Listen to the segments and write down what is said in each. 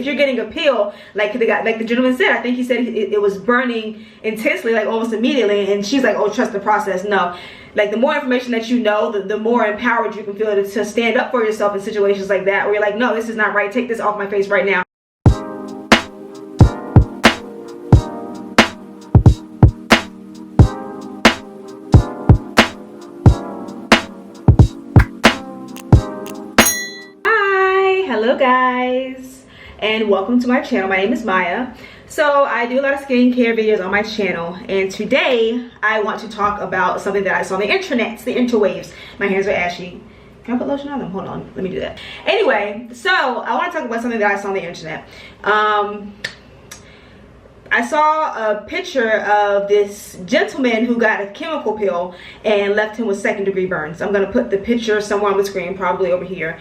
If you're getting a peel, like the gentleman said, I think he said it was burning intensely, like almost immediately, and she's like, oh, trust the process. No, like the more information that you know, the more empowered you can feel to stand up for yourself in situations like that, where you're like, no, this is not right, take this off my face right now. Hello guys, and welcome to my channel. My name is Maya. So I do a lot of skincare videos on my channel, and today I want to talk about something that I saw on the internets, the interwaves. My hands are ashy. Can I put lotion on them? Hold on, let me do that. Anyway, so I want to talk about something that I saw on the internet. I saw a picture of this gentleman who got a chemical peel and left him with second-degree burns. I'm going to put the picture somewhere on the screen, probably over here.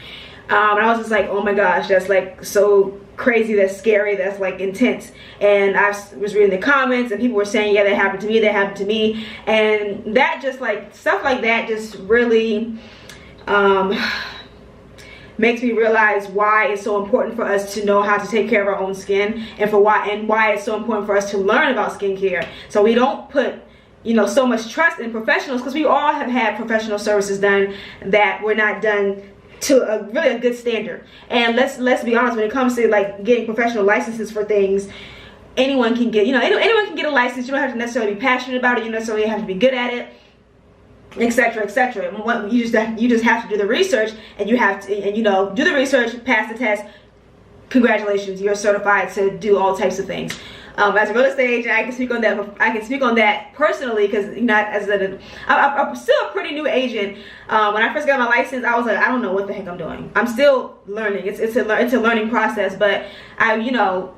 And I was just like, oh my gosh, that's like so crazy, that's scary, that's like intense. And I was reading the comments and people were saying, yeah, that happened to me, that happened to me. And that just like, stuff like that just really makes me realize why it's so important for us to know how to take care of our own skin, and why it's so important for us to learn about skincare. So we don't put, you know, so much trust in professionals, because we all have had professional services done that were not done to really a good standard. And let's be honest, when it comes to like getting professional licenses for things, anyone can get, you know, anyone can get a license. You don't have to necessarily be passionate about it, you necessarily have to be good at it, etc., etc. You just have to do the research, and you have to, and you know, do the research, pass the test, congratulations, you're certified to do all types of things. As a real estate agent, I can speak on that. I can speak on that personally, because, you know, I'm still a pretty new agent. When I first got my license, I was like, I don't know what the heck I'm doing. I'm still learning. It's a learning process. But you know,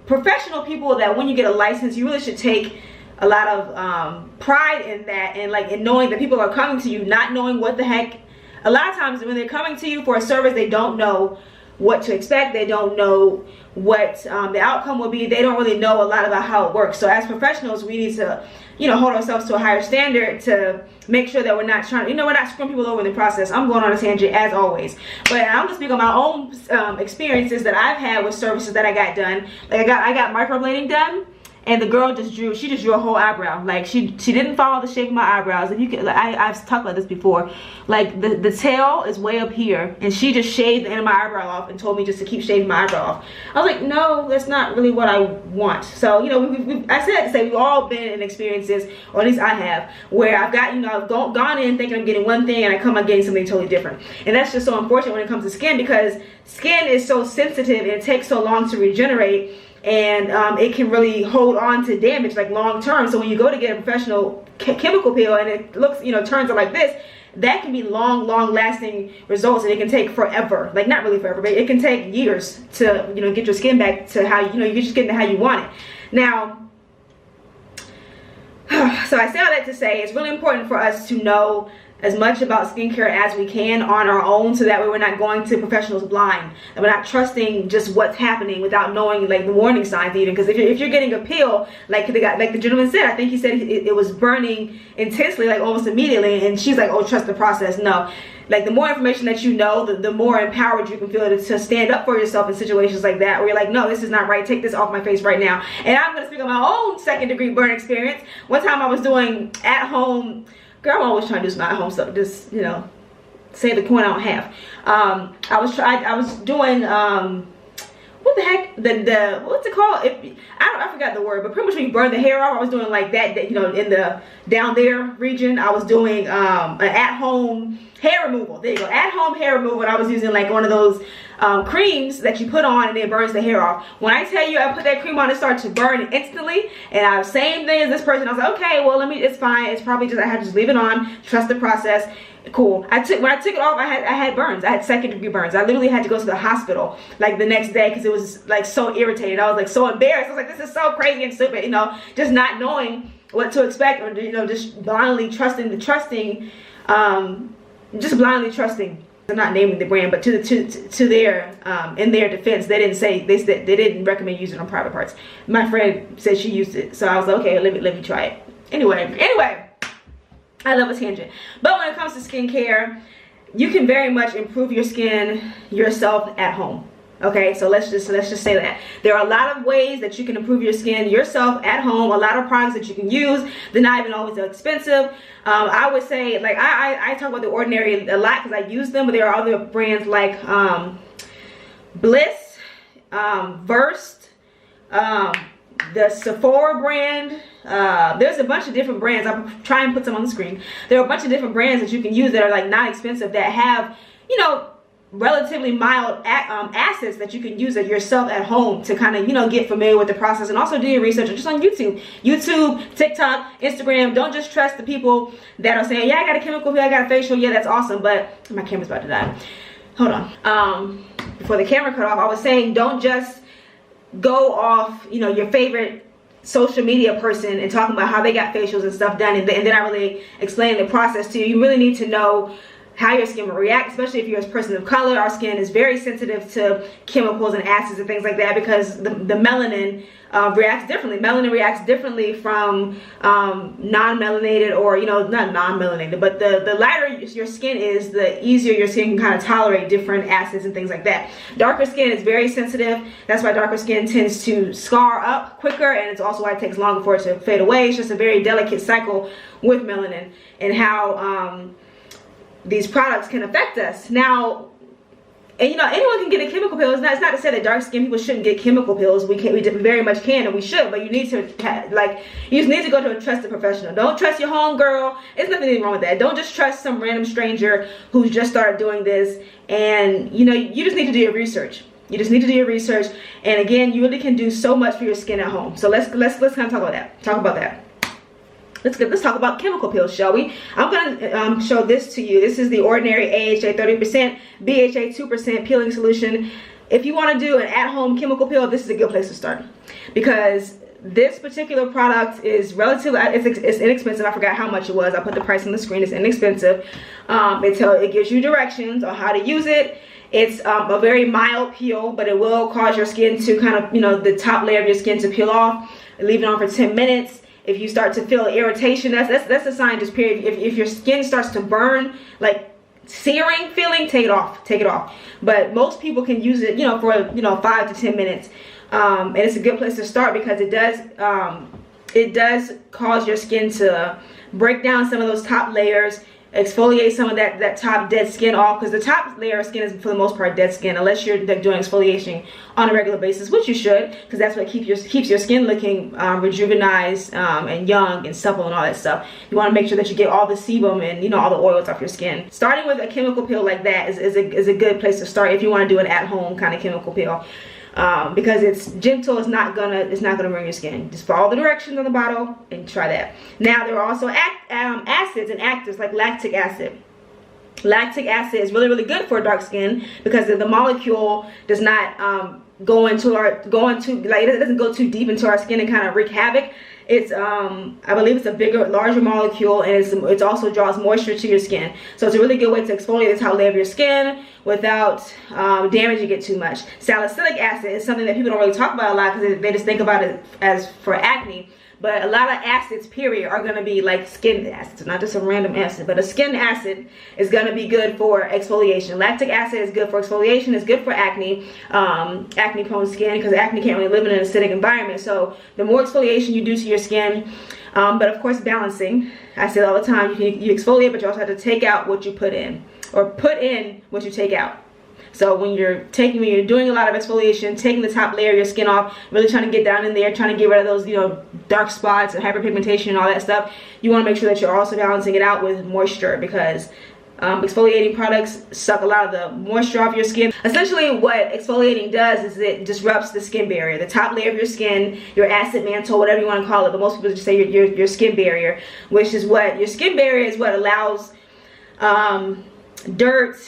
professional people, that when you get a license, you really should take a lot of pride in that, and like in knowing that people are coming to you not knowing what the heck. A lot of times when they're coming to you for a service, they don't know what to expect. They don't know what the outcome will be. They don't really know a lot about how it works. So as professionals, we need to, you know, hold ourselves to a higher standard to make sure that we're not trying, you know, we're not screwing people over in the process. I'm going on a tangent as always, but I'm gonna speak on my own experiences that I've had with services that I got done. Like I got microblading done, and the girl just drew a whole eyebrow. Like she didn't follow the shape of my eyebrows. If you can, like, I've talked about this before. Like the tail is way up here, and she just shaved the end of my eyebrow off and told me just to keep shaving my eyebrow off. I was like, no, that's not really what I want. So, you know, I said to say we've all been in experiences, or at least I have, where I've got, you know, I've gone in thinking I'm getting one thing, and I come out getting something totally different. And that's just so unfortunate when it comes to skin, because skin is so sensitive and it takes so long to regenerate. And it can really hold on to damage like long term. So when you go to get a professional chemical peel and it looks, you know, turns out like this, that can be long lasting results, and it can take forever. Like not really forever, but it can take years to, you know, get your skin back to how, you know, you get your skin to how you want it. Now, so I say all that to say it's really important for us to know as much about skincare as we can on our own, so that way we're not going to professionals blind, and we're not trusting just what's happening without knowing like the warning signs even. Because if you're getting a peel, like the gentleman said, I think he said it was burning intensely, like almost immediately, and she's like, oh, trust the process. No, like the more information that you know, the more empowered you can feel to stand up for yourself in situations like that, where you're like, no, this is not right, take this off my face right now. And I'm going to speak on my own second-degree burn experience. One time I was doing at home, girl, I'm always trying to do some at-home stuff, just, you know, save the coin I don't have. I was doing, what the heck, what's it called? I forgot the word, but pretty much when you burn the hair off, I was doing like that, you know, in the down there region. I was doing an at-home hair removal. There you go, at-home hair removal. And I was using like one of those creams that you put on and it burns the hair off. When I tell you I put that cream on, it started to burn instantly. And I was same thing as this person. I was like, okay, well, it's fine. It's probably just, I had to just leave it on, trust the process. Cool. When I took it off, I had burns. I had second-degree burns. I literally had to go to the hospital like the next day, because it was like so irritated. I was like so embarrassed. I was like, this is so crazy and stupid, you know, just not knowing what to expect, or, you know, just blindly trusting just blindly trusting. I'm not naming the brand, but to their in their defense, they didn't recommend using it on private parts. My friend said she used it, so I was like, okay, let me try it. Anyway, I love a tangent. But when it comes to skincare, you can very much improve your skin yourself at home. Okay, so let's just say that there are a lot of ways that you can improve your skin yourself at home. A lot of products that you can use. They're not even always expensive. I would say, like, I talk about The Ordinary a lot because I use them, but there are other brands like Bliss, Versed, the Sephora brand. There's a bunch of different brands. I'll try and put some on the screen. There are a bunch of different brands that you can use that are like not expensive, that have, you know, relatively mild acids that you can use it yourself at home to kind of, you know, get familiar with the process, and also do your research just on YouTube, TikTok, Instagram. Don't just trust the people that are saying, yeah, I got a chemical peel, I got a facial, yeah, that's awesome, but my camera's about to die. Hold on. Before the camera cut off, I was saying, don't just go off, you know, your favorite social media person and talking about how they got facials and stuff done, and then I really explain the process to you. You really need to know how your skin will react, especially if you're a person of color. Our skin is very sensitive to chemicals and acids and things like that, because the melanin reacts differently. Melanin reacts differently from non-melanated, or, you know, not non-melanated, but the lighter your skin is, the easier your skin can kind of tolerate different acids and things like that. Darker skin is very sensitive. That's why darker skin tends to scar up quicker, and it's also why it takes longer for it to fade away. It's just a very delicate cycle with melanin and how these products can affect us. Now, and you know, anyone can get a chemical pill. It's not to say that dark skin people shouldn't get chemical pills. We very much can, and we should, but you need to, like, you just need to go to a trusted professional. Don't trust your homegirl. There's nothing wrong with that. Don't just trust some random stranger who's just started doing this. And you know, you just need to do your research. You just need to do your research. And again, you really can do so much for your skin at home. So let's kind of talk about that. Let's talk about chemical pills, shall we? I'm going to show this to you. This is the Ordinary AHA 30%, BHA 2% peeling solution. If you want to do an at-home chemical peel, this is a good place to start, because this particular product is relatively, it's inexpensive. I forgot how much it was. I put the price on the screen. It's inexpensive. It gives you directions on how to use it. It's a very mild peel, but it will cause your skin to kind of, you know, the top layer of your skin to peel off. Leave it on for 10 minutes. If you start to feel irritation, that's a sign. Just period. If your skin starts to burn, like searing feeling, take it off. But most people can use it, you know, for 5 to 10 minutes, and it's a good place to start, because it does cause your skin to break down some of those top layers, exfoliate some of that top dead skin off, because the top layer of skin is for the most part dead skin, unless you're doing exfoliation on a regular basis, which you should, because that's what keeps your skin looking rejuvenized and young and supple and all that stuff. You want to make sure that you get all the sebum and, you know, all the oils off your skin. Starting with a chemical peel like that is a good place to start if you want to do an at-home kind of chemical peel. Because it's gentle, it's not gonna burn your skin. Just follow the directions on the bottle and try that. Now, there are also acids and actives like lactic acid. Lactic acid is really good for dark skin, because the molecule does not it doesn't go too deep into our skin and kind of wreak havoc. It's I believe it's a larger molecule, and it also draws moisture to your skin. So it's a really good way to exfoliate the top layer of your skin without damaging it too much. Salicylic acid is something that people don't really talk about a lot, because they just think about it as for acne. But a lot of acids, period, are going to be like skin acids, not just a random acid, but a skin acid is going to be good for exfoliation. Lactic acid is good for exfoliation. It's good for acne, acne-prone skin, because acne can't really live in an acidic environment. So the more exfoliation you do to your skin, but of course balancing. I say it all the time, you exfoliate, but you also have to take out what you put in, or put in what you take out. So when you're doing a lot of exfoliation, taking the top layer of your skin off, really trying to get down in there, trying to get rid of those, you know, dark spots and hyperpigmentation and all that stuff, you want to make sure that you're also balancing it out with moisture, because exfoliating products suck a lot of the moisture off your skin. Essentially, what exfoliating does is it disrupts the skin barrier, the top layer of your skin, your acid mantle, whatever you want to call it, but most people just say your skin barrier, which is what your skin barrier is, what allows dirt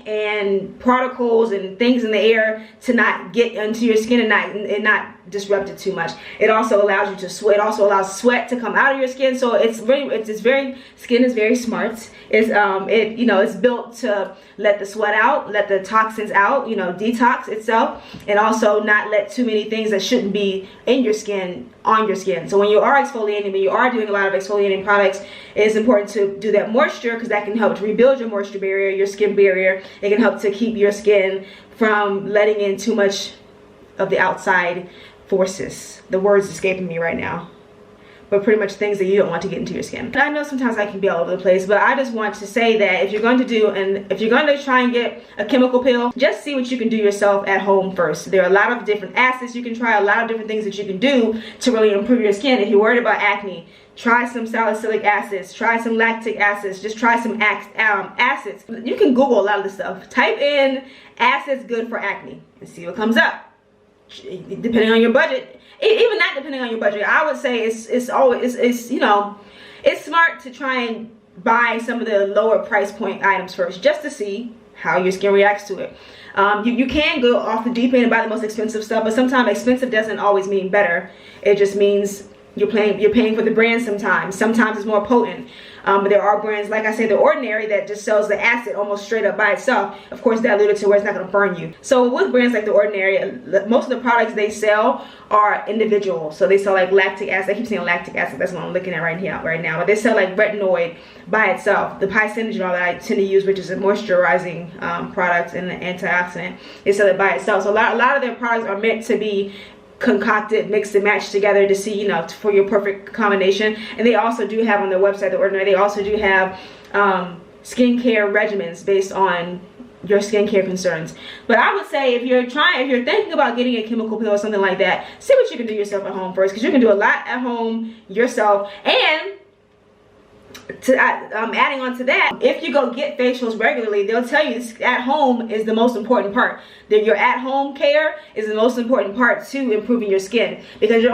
and particles and things in the air to not get into your skin and not disrupt it too much. It also allows you to sweat. It also allows sweat to come out of your skin. So skin is very smart. It's built to let the sweat out, let the toxins out, you know, detox itself, and also not let too many things that shouldn't be in your skin on your skin. So when you are exfoliating, when you are doing a lot of exfoliating products, it's important to do that moisture, because that can help to rebuild your moisture barrier, your skin barrier. It can help to keep your skin from letting in too much of the outside forces. The word's escaping me right now. But pretty much things that you don't want to get into your skin. And I know sometimes I can be all over the place, but I just want to say that if you're going to try and get a chemical peel, just see what you can do yourself at home first. There are a lot of different acids you can try, a lot of different things that you can do to really improve your skin. If you're worried about acne, try some salicylic acids, try some lactic acids, just try some acids. You can Google a lot of this stuff. Type in acids good for acne and see what comes up. Depending on your budget, even not depending on your budget, I would say it's you know, it's smart to try and buy some of the lower price point items first, just to see how your skin reacts to it. You can go off the deep end and buy the most expensive stuff, but sometimes expensive doesn't always mean better. It just means you're paying for the brand sometimes. Sometimes it's more potent. But there are brands, like I said, The Ordinary, that just sells the acid almost straight up by itself. Of course, diluted to where it's not going to burn you. So with brands like The Ordinary, most of the products they sell are individual. So they sell like lactic acid. I keep saying lactic acid. That's what I'm looking at right now. But they sell like retinoid by itself. The phycinogen that I tend to use, which is a moisturizing product and an antioxidant, they sell it by itself. So a lot of their products are meant to be concocted, mixed and matched together to see, you know, for your perfect combination. And they also do have on their website, The Ordinary, they also do have skincare regimens based on your skincare concerns. But I would say if you're thinking about getting a chemical peel or something like that, see what you can do yourself at home first, because you can do a lot at home yourself. And adding on to that, if you go get facials regularly, they'll tell you at home is the most important part. That your at home care is the most important part to improving your skin, because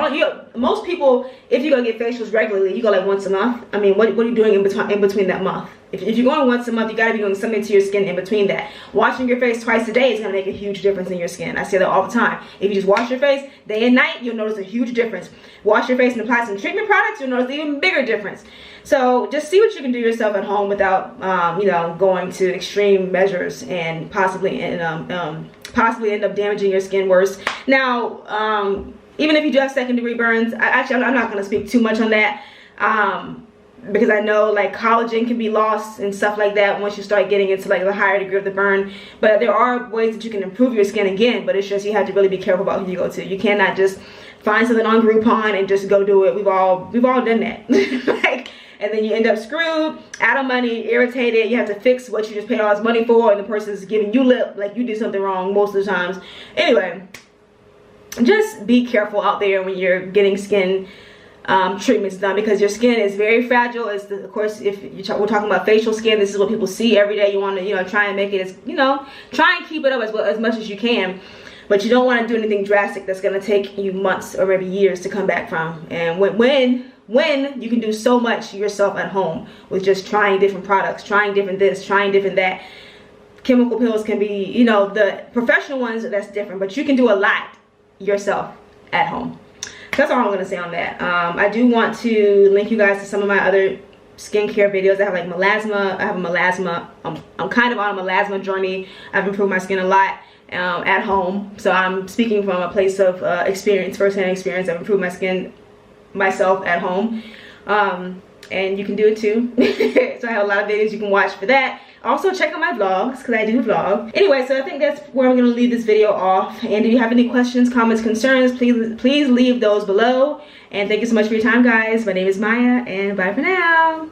most people, if you go get facials regularly, you go like once a month. I mean, what are you doing in between that month? If you're going once a month, you got to be doing something to your skin in between that. Washing your face twice a day is going to make a huge difference in your skin. I say that all the time. If you just wash your face day and night, you'll notice a huge difference. Wash your face and apply some treatment products, you'll notice an even bigger difference. So just see what you can do yourself at home without, you know, going to extreme measures and possibly end up damaging your skin worse. Now, even if you do have second-degree burns, I'm not going to speak too much on that. Because I know like collagen can be lost and stuff like that once you start getting into like the higher degree of the burn. But there are ways that you can improve your skin again, but it's just you have to really be careful about who you go to. You cannot just find something on Groupon and just go do it. We've all done that. And then you end up screwed, out of money, irritated. You have to fix what you just paid all this money for, and the person's giving you lip like you did something wrong most of the times. Anyway, just be careful out there when you're getting skin treatments done, because your skin is very fragile. Of course, if we're talking about facial skin, this is what people see every day. You want to, you know, try and make it as, you know, try and keep it up as much as you can. But you don't want to do anything drastic that's going to take you months or maybe years to come back from. And when you can do so much yourself at home with just trying different products, trying different this, trying different that. Chemical pills can be, you know, the professional ones, that's different, but you can do a lot yourself at home. That's all I'm going to say on that. I do want to link you guys to some of my other skincare videos. I have like melasma. I have a melasma. I'm kind of on a melasma journey. I've improved my skin a lot at home. So I'm speaking from a place of experience, first-hand experience. I've improved my skin myself at home. And you can do it too. So I have a lot of videos you can watch for that. Also check out my vlogs, because I do vlog. Anyway, so I think that's where I'm going to leave this video off. And if you have any questions, comments, concerns, please leave those below. And thank you so much for your time, guys. My name is Maya, and bye for now.